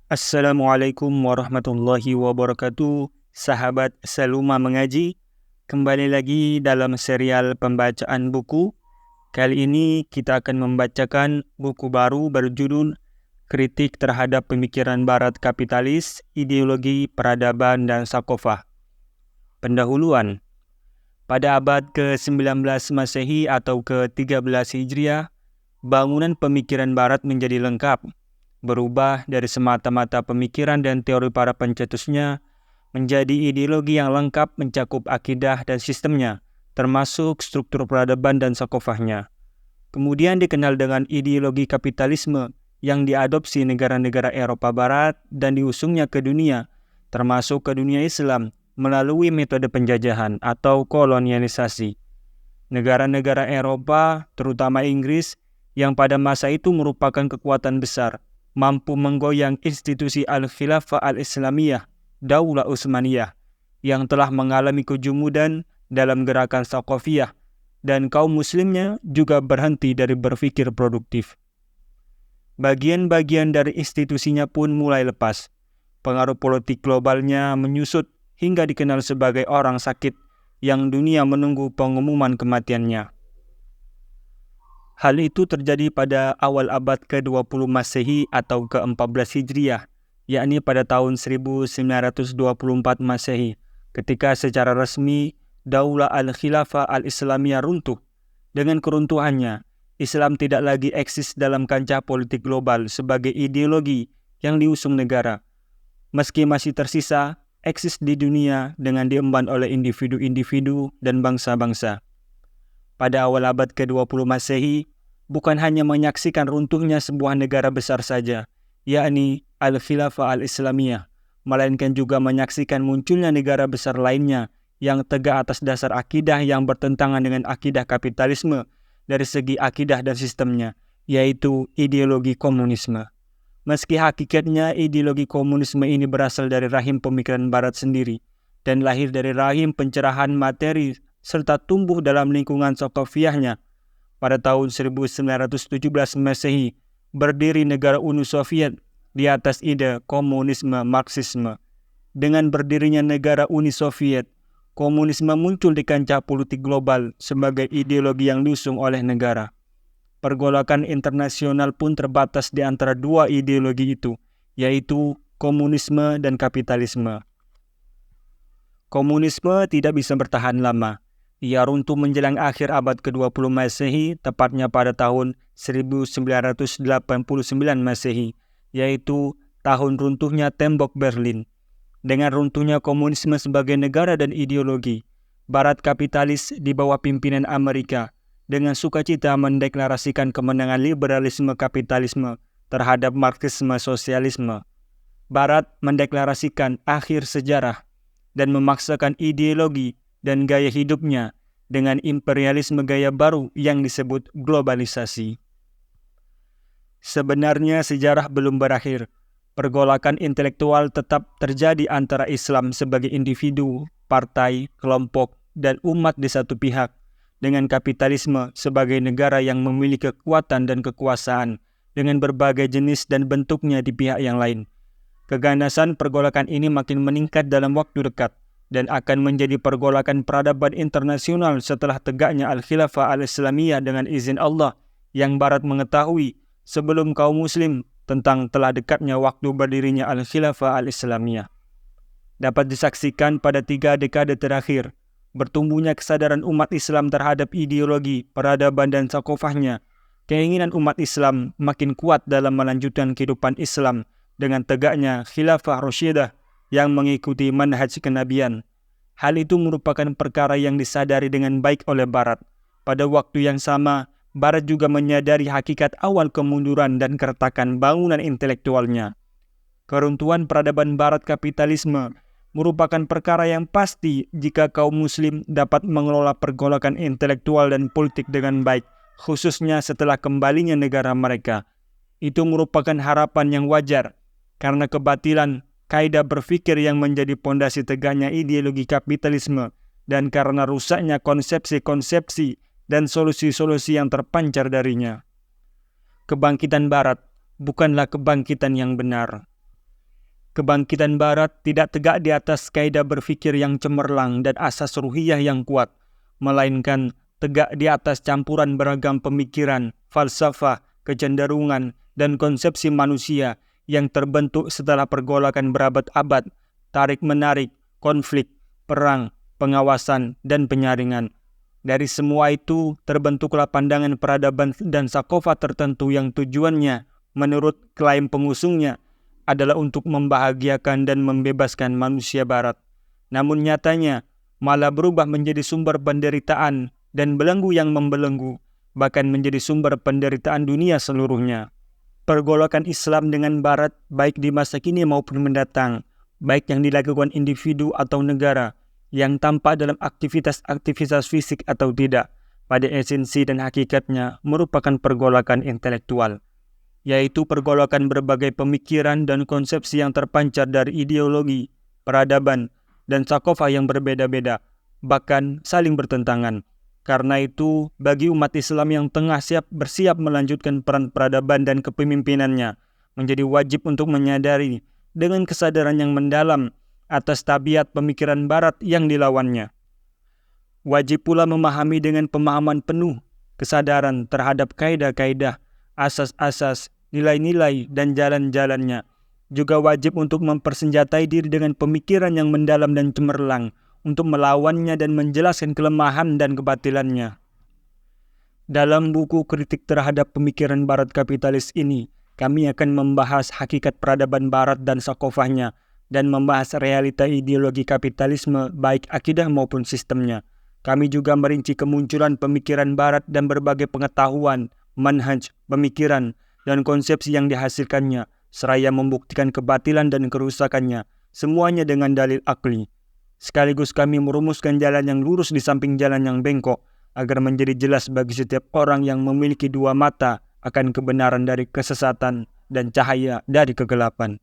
Assalamualaikum warahmatullahi wabarakatuh. Sahabat Saluma Mengaji, kembali lagi dalam serial pembacaan buku. Kali ini kita akan membacakan buku baru berjudul Kritik Terhadap Pemikiran Barat Kapitalis, Ideologi, Peradaban, dan Sakofah. Pendahuluan. Pada abad ke-19 Masehi atau ke-13 Hijriah, bangunan pemikiran Barat menjadi lengkap, berubah dari semata-mata pemikiran dan teori para pencetusnya menjadi ideologi yang lengkap mencakup akidah dan sistemnya, termasuk struktur peradaban dan sakofahnya. Kemudian dikenal dengan ideologi kapitalisme yang diadopsi negara-negara Eropa Barat dan diusungnya ke dunia, termasuk ke dunia Islam, melalui metode penjajahan atau kolonialisasi. Negara-negara Eropa, terutama Inggris, yang pada masa itu merupakan kekuatan besar, mampu menggoyang institusi Al-Khilafah Al-Islamiyah, Daulah Utsmaniyah, yang telah mengalami kejumudan dalam gerakan Thaqafiyah, dan kaum muslimnya juga berhenti dari berpikir produktif. Bagian-bagian dari institusinya pun mulai lepas. Pengaruh politik globalnya menyusut hingga dikenal sebagai orang sakit yang dunia menunggu pengumuman kematiannya. Hal itu terjadi pada awal abad ke-20 Masehi atau ke-14 Hijriah, yakni pada tahun 1924 Masehi, ketika secara resmi Daulah Al-Khilafah Al-Islamiyah runtuh. Dengan keruntuhannya, Islam tidak lagi eksis dalam kancah politik global sebagai ideologi yang diusung negara, meski masih tersisa eksis di dunia dengan diemban oleh individu-individu dan bangsa-bangsa. Pada awal abad ke-20 Masehi, bukan hanya menyaksikan runtuhnya sebuah negara besar saja, yakni Al-Khilafah Al-Islamiyah, melainkan juga menyaksikan munculnya negara besar lainnya yang tegak atas dasar akidah yang bertentangan dengan akidah kapitalisme dari segi akidah dan sistemnya, yaitu ideologi komunisme. Meski hakikatnya ideologi komunisme ini berasal dari rahim pemikiran Barat sendiri dan lahir dari rahim pencerahan materi serta tumbuh dalam lingkungan Sokoviyahnya. Pada tahun 1917 Masehi, berdiri negara Uni Soviet di atas ide komunisme Marxisme. Dengan berdirinya negara Uni Soviet, komunisme muncul di kancah politik global sebagai ideologi yang diusung oleh negara. Pergolakan internasional pun terbatas di antara dua ideologi itu, yaitu komunisme dan kapitalisme. Komunisme tidak bisa bertahan lama. Ia runtuh menjelang akhir abad ke-20 Masehi, tepatnya pada tahun 1989 Masehi, yaitu tahun runtuhnya tembok Berlin. Dengan runtuhnya komunisme sebagai negara dan ideologi, Barat kapitalis di bawah pimpinan Amerika dengan sukacita mendeklarasikan kemenangan liberalisme kapitalisme terhadap Marxisme sosialisme. Barat mendeklarasikan akhir sejarah dan memaksakan ideologi dan gaya hidupnya dengan imperialisme gaya baru yang disebut globalisasi. Sebenarnya sejarah belum berakhir. Pergolakan intelektual tetap terjadi antara Islam sebagai individu, partai, kelompok, dan umat di satu pihak, dengan kapitalisme sebagai negara yang memiliki kekuatan dan kekuasaan dengan berbagai jenis dan bentuknya di pihak yang lain. Keganasan pergolakan ini makin meningkat dalam waktu dekat dan akan menjadi pergolakan peradaban internasional setelah tegaknya Al-Khilafah Al-Islamiyah dengan izin Allah yang Barat mengetahui sebelum kaum muslim tentang telah dekatnya waktu berdirinya Al-Khilafah Al-Islamiyah. Dapat disaksikan pada 3 dekade terakhir, bertumbuhnya kesadaran umat Islam terhadap ideologi, peradaban dan sakofahnya. Keinginan umat Islam makin kuat dalam melanjutkan kehidupan Islam dengan tegaknya Khilafah Rasyidah yang mengikuti manhaj kenabian. Hal itu merupakan perkara yang disadari dengan baik oleh Barat. Pada waktu yang sama, Barat juga menyadari hakikat awal kemunduran dan keretakan bangunan intelektualnya. Keruntuhan peradaban Barat kapitalisme merupakan perkara yang pasti jika kaum muslim dapat mengelola pergolakan intelektual dan politik dengan baik, khususnya setelah kembalinya negara mereka. Itu merupakan harapan yang wajar, karena kebatilan kaidah berpikir yang menjadi pondasi tegaknya ideologi kapitalisme dan karena rusaknya konsepsi-konsepsi dan solusi-solusi yang terpancar darinya. Kebangkitan Barat bukanlah kebangkitan yang benar. Kebangkitan Barat tidak tegak di atas kaidah berfikir yang cemerlang dan asas ruhiyah yang kuat, melainkan tegak di atas campuran beragam pemikiran, falsafah, kecenderungan, dan konsepsi manusia yang terbentuk setelah pergolakan berabad-abad, tarik-menarik, konflik, perang, pengawasan, dan penyaringan. Dari semua itu terbentuklah pandangan peradaban dan sakofa tertentu yang tujuannya, menurut klaim pengusungnya, adalah untuk membahagiakan dan membebaskan manusia Barat. Namun nyatanya malah berubah menjadi sumber penderitaan dan belenggu yang membelenggu, bahkan menjadi sumber penderitaan dunia seluruhnya. Pergolakan Islam dengan Barat, baik di masa kini maupun mendatang, baik yang dilakukan individu atau negara, yang tampak dalam aktivitas-aktivitas fisik atau tidak, pada esensi dan hakikatnya merupakan pergolakan intelektual, yaitu pergolakan berbagai pemikiran dan konsepsi yang terpancar dari ideologi, peradaban, dan sakofa yang berbeda-beda, bahkan saling bertentangan. Karena itu, bagi umat Islam yang tengah bersiap melanjutkan peran peradaban dan kepemimpinannya, menjadi wajib untuk menyadari dengan kesadaran yang mendalam atas tabiat pemikiran Barat yang dilawannya. Wajib pula memahami dengan pemahaman penuh kesadaran terhadap kaidah-kaidah, asas-asas, nilai-nilai, dan jalan-jalannya. Juga wajib untuk mempersenjatai diri dengan pemikiran yang mendalam dan cemerlang untuk melawannya dan menjelaskan kelemahan dan kebatilannya. Dalam buku kritik terhadap pemikiran Barat kapitalis ini, kami akan membahas hakikat peradaban Barat dan sakofahnya, dan membahas realita ideologi kapitalisme baik akidah maupun sistemnya. Kami juga merinci kemunculan pemikiran Barat dan berbagai pengetahuan, manhaj, pemikiran, dan konsepsi yang dihasilkannya, seraya membuktikan kebatilan dan kerusakannya, semuanya dengan dalil akli. Sekaligus kami merumuskan jalan yang lurus di samping jalan yang bengkok, agar menjadi jelas bagi setiap orang yang memiliki dua mata akan kebenaran dari kesesatan dan cahaya dari kegelapan.